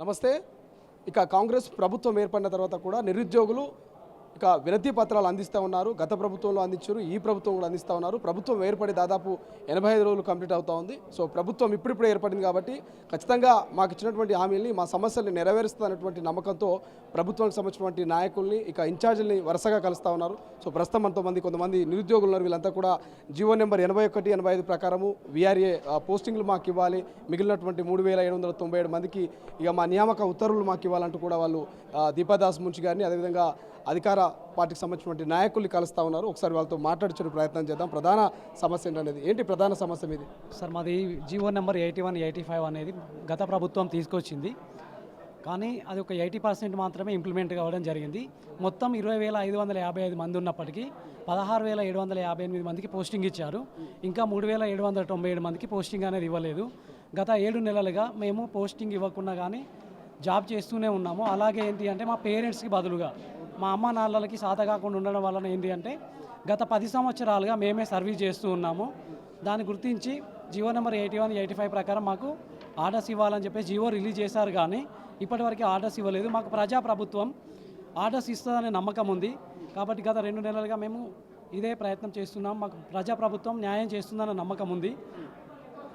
నమస్తే. ఇక కాంగ్రెస్ ప్రభుత్వం ఏర్పడిన తర్వాత కూడా నిరుద్యోగులు ఇక వినతి పత్రాలు అందిస్తూ ఉన్నారు. గత ప్రభుత్వంలో అందించారు, ఈ ప్రభుత్వం కూడా అందిస్తూ ఉన్నారు. ప్రభుత్వం ఏర్పడి దాదాపు 85 రోజులు కంప్లీట్ అవుతూ ఉంది. సో ప్రభుత్వం ఇప్పుడిప్పుడే ఏర్పడింది కాబట్టి ఖచ్చితంగా మాకు ఇచ్చినటువంటి హామీల్ని, మా సమస్యల్ని నెరవేరుస్తున్నటువంటి నమ్మకంతో ప్రభుత్వానికి సంబంధించినటువంటి నాయకుల్ని, ఇక ఇన్ఛార్జీలని వరుసగా కలుస్తూ ఉన్నారు. సో ప్రస్తుతం కొంతమంది నిరుద్యోగులు ఉన్నారు. వీళ్ళంతా కూడా జీవో నెంబర్ 81, 85 ప్రకారము వీఆర్ఏ పోస్టింగ్లు మాకు ఇవ్వాలి, మిగిలినటువంటి 3797 మందికి ఇక మా నియామక ఉత్తర్వులు మాకు ఇవ్వాలంటూ కూడా వాళ్ళు దీపాదాస్ మున్షి గారిని, అదేవిధంగా అధికార పార్టీకి సంబంధించినటువంటి నాయకుల్ని కలుస్తూ ఉన్నారు. ఒకసారి వాళ్ళతో మాట్లాడించే ప్రయత్నం చేద్దాం. ప్రధాన సమస్య ఏంటి ప్రధాన సమస్య మీది? సార్, మాది జీవో నెంబర్ 81, 85 అనేది గత ప్రభుత్వం తీసుకొచ్చింది. కానీ అది ఒక 80% మాత్రమే ఇంప్లిమెంట్ కావడం జరిగింది. మొత్తం 20,555 మంది ఉన్నప్పటికీ 16,758 మందికి పోస్టింగ్ ఇచ్చారు. ఇంకా 3,797 మందికి పోస్టింగ్ అనేది ఇవ్వలేదు. గత 7 నెలలుగా మేము పోస్టింగ్ ఇవ్వకుండా కానీ జాబ్ చేస్తూనే ఉన్నాము. అలాగే ఏంటి అంటే మా పేరెంట్స్కి బదులుగా మా అమ్మ నాన్నలకి సాత కాకుండా ఉండడం వలన ఏంటి అంటే గత 10 సంవత్సరాలుగా మేమే సర్వీస్ చేస్తూ ఉన్నాము. దాన్ని గుర్తించి జీవో నెంబర్ 81, 85 ప్రకారం మాకు ఆర్డర్స్ ఇవ్వాలని చెప్పి జీవో రిలీజ్ చేశారు. కానీ ఇప్పటివరకు ఆర్డర్స్ ఇవ్వలేదు. మాకు ప్రజాప్రభుత్వం ఆర్డర్స్ ఇస్తుందనే నమ్మకం ఉంది. కాబట్టి గత 2 నెలలుగా మేము ఇదే ప్రయత్నం చేస్తున్నాం. మాకు ప్రజాప్రభుత్వం న్యాయం చేస్తుందన్న నమ్మకం ఉంది.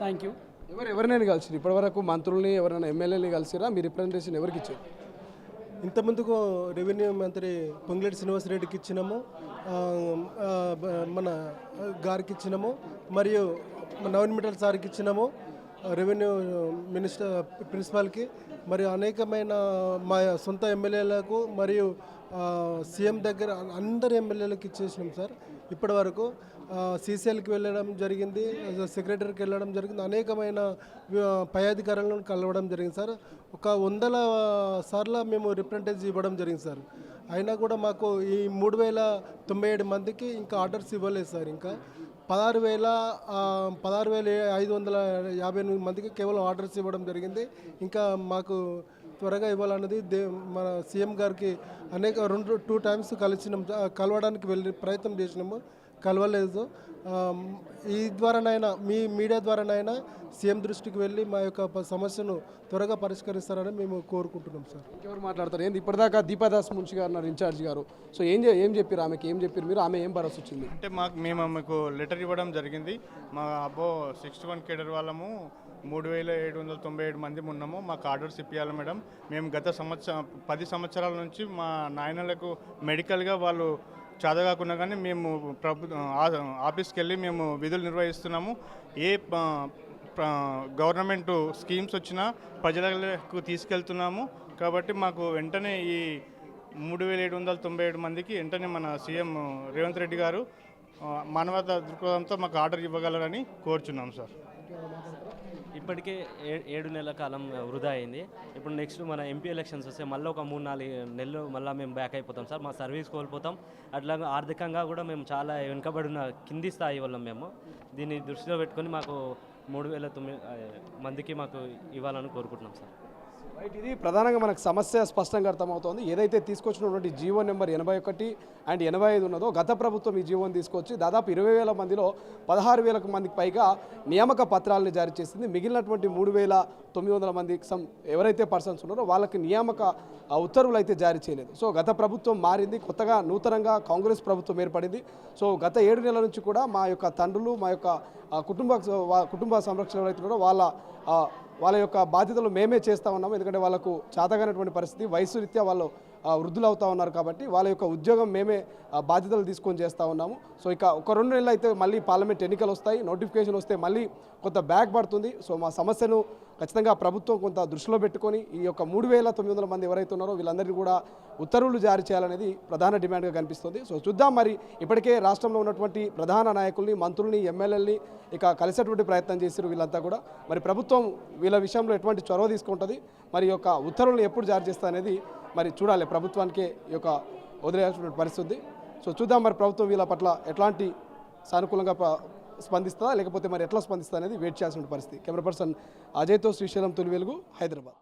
Thank you. ఎవరినైనా కలిసి ఇప్పటివరకు మంత్రుల్ని, ఎవరైనా ఎమ్మెల్యేని కలిసిరా? మీ రిప్రజెంటేషన్ ఎవరికి ఇచ్చారు? ఇంతకుముందుకు రెవెన్యూ మంత్రి పొంగులేటి శ్రీనివాసరెడ్డికి ఇచ్చినాము, మన గారికి ఇచ్చినాము, మరియు నవీన్ మిట్టల్ సార్కి ఇచ్చినాము, రెవెన్యూ మినిస్టర్ ప్రిన్సిపాల్కి, మరియు అనేకమైన మా సొంత ఎమ్మెల్యేలకు మరియు సీఎం దగ్గర అందరు ఎమ్మెల్యేలకు ఇచ్చేసినాం సార్. ఇప్పటి వరకు సీసీఎల్కి వెళ్ళడం జరిగింది, సెక్రటరీకి వెళ్ళడం జరిగింది, అనేకమైన పై అధికారులను కలవడం జరిగింది సార్. ఒక 100 సార్లు మేము రిప్రజెంటేషన్ ఇవ్వడం జరిగింది సార్. అయినా కూడా మాకు ఈ 3,097 మందికి ఇంకా ఆర్డర్స్ ఇవ్వలేదు సార్. ఇంకా 16,558 మందికి కేవలం ఆర్డర్స్ ఇవ్వడం జరిగింది. ఇంకా మాకు త్వరగా ఇవ్వాలన్నది మన సీఎం గారికి అనేక 2 టైమ్స్ కలవడానికి వెళ్ళి ప్రయత్నం చేసినాము, కలవలేదు. ఈ ద్వారానైనా మీ మీడియా ద్వారానైనా సీఎం దృష్టికి వెళ్ళి మా యొక్క సమస్యను త్వరగా పరిష్కరిస్తారని మేము కోరుకుంటున్నాం సార్. ఎవరు మాట్లాడతారు? ఏంది ఇప్పటిదాకా దీపాదాస్ మున్షి గారు ఉన్నారు, ఇన్ఛార్జ్ గారు. సో ఏం చెప్పారు ఆమెకి? ఏం చెప్పారు మీరు? ఆమె ఏం భరోసా వచ్చింది అంటే మేము మీకు లెటర్ ఇవ్వడం జరిగింది. మా 61 కేడర్ వాళ్ళము 3,797 మంది ఉన్నాము. మాకు ఆర్డర్స్ ఇప్పించాలి మేడం. మేము గత 10 సంవత్సరాల నుంచి మా నాయనలకు మెడికల్గా వాళ్ళు చదవకుండా కానీ మేము ఆఫీస్కి వెళ్ళి మేము విధులు నిర్వహిస్తున్నాము. ఏ గవర్నమెంట్ స్కీమ్స్ వచ్చినా ప్రజలకు తీసుకెళ్తున్నాము. కాబట్టి మాకు వెంటనే ఈ 3,797 మందికి వెంటనే మన సీఎం రేవంత్ రెడ్డి గారు మానవతా దృక్పథంతో మాకు ఆర్డర్ ఇవ్వగలరని కోరుచున్నాం సార్. ఇప్పటికే 7 నెలల కాలం వృధా అయింది. ఇప్పుడు నెక్స్ట్ మన ఎంపీ ఎలక్షన్స్ వస్తే మళ్ళీ ఒక 3-4 నెలలు మళ్ళీ మేము బ్యాక్ అయిపోతాం సార్. మా సర్వీస్ కోల్పోతాం. అట్లాగే ఆర్థికంగా కూడా మేము చాలా వెనుకబడిన కింది స్థాయి వాళ్ళం. మేము దీన్ని దృష్టిలో పెట్టుకొని మాకు 3,009 మందికి మాకు ఇవ్వాలని కోరుకుంటున్నాం సార్. రైట్, ఇది ప్రధానంగా మనకు సమస్య స్పష్టంగా అర్థమవుతోంది. ఏదైతే తీసుకొచ్చినటువంటి జీవో నెంబర్ 81 అండ్ 85 ఉన్నదో, గత ప్రభుత్వం ఈ జీవోని తీసుకొచ్చి దాదాపు 20,000 మందిలో 16,000 మందికి పైగా నియామక పత్రాలను జారీ చేసింది. మిగిలినటువంటి 3,900 మందికి ఎవరైతే పర్సన్స్ ఉన్నారో వాళ్ళకి నియామక ఉత్తర్వులు అయితే జారీ చేయలేదు. సో గత ప్రభుత్వం మారింది, కొత్తగా నూతనంగా కాంగ్రెస్ ప్రభుత్వం ఏర్పడింది. సో గత 7 నెలల నుంచి కూడా మా యొక్క తండ్రులు, మా యొక్క కుటుంబ సంరక్షణ ఎవరైతే ఉన్నారో వాళ్ళ యొక్క బాధ్యతలు మేమే చేస్తూ ఉన్నాము. ఎందుకంటే వాళ్ళకు చేతగానటువంటి పరిస్థితి, వయసు రీత్యా వాళ్ళు వృద్ధులు అవుతూ ఉన్నారు. కాబట్టి వాళ్ళ యొక్క ఉద్యోగం మేమే బాధ్యతలు తీసుకొని చేస్తూ ఉన్నాము. సో ఇక ఒక 2 నెలలు అయితే మళ్ళీ పార్లమెంట్ ఎన్నికలు వస్తాయి, నోటిఫికేషన్ వస్తే మళ్ళీ కొంత బ్యాక్ పడుతుంది. సో మా సమస్యను ఖచ్చితంగా ప్రభుత్వం కొంత దృష్టిలో పెట్టుకొని ఈ యొక్క 3,900 మంది ఎవరైతే ఉన్నారో వీళ్ళందరినీ కూడా ఉత్తర్వులు జారీ చేయాలనేది ప్రధాన డిమాండ్గా కనిపిస్తుంది. సో చూద్దాం, మరి ఇప్పటికే రాష్ట్రంలో ఉన్నటువంటి ప్రధాన నాయకుల్ని, మంత్రుల్ని, ఎమ్మెల్యేలని ఇక కలిసేటువంటి ప్రయత్నం చేశారు వీళ్ళంతా కూడా. మరి ప్రభుత్వం వీళ్ళ విషయంలో ఎటువంటి చొరవ తీసుకుంటుంది, మరి యొక్క ఉత్తర్వులను ఎప్పుడు జారీ చేస్తా అనేది మరి చూడాలి. ప్రభుత్వానికే ఈ యొక్క వదిలేటువంటి పరిస్థితి. సో చూద్దాం, మరి ప్రభుత్వం వీళ్ళ పట్ల ఎట్లాంటి సానుకూలంగా స్పందిస్తుందా, లేకపోతే మరి ఎట్లా స్పందిస్తా అనేది వెయిట్ చేయాల్సిన పరిస్థితి. కెమెరా పర్సన్ అజయ్తో శ్రీశైలం, తొలి వెలుగు, హైదరాబాద్.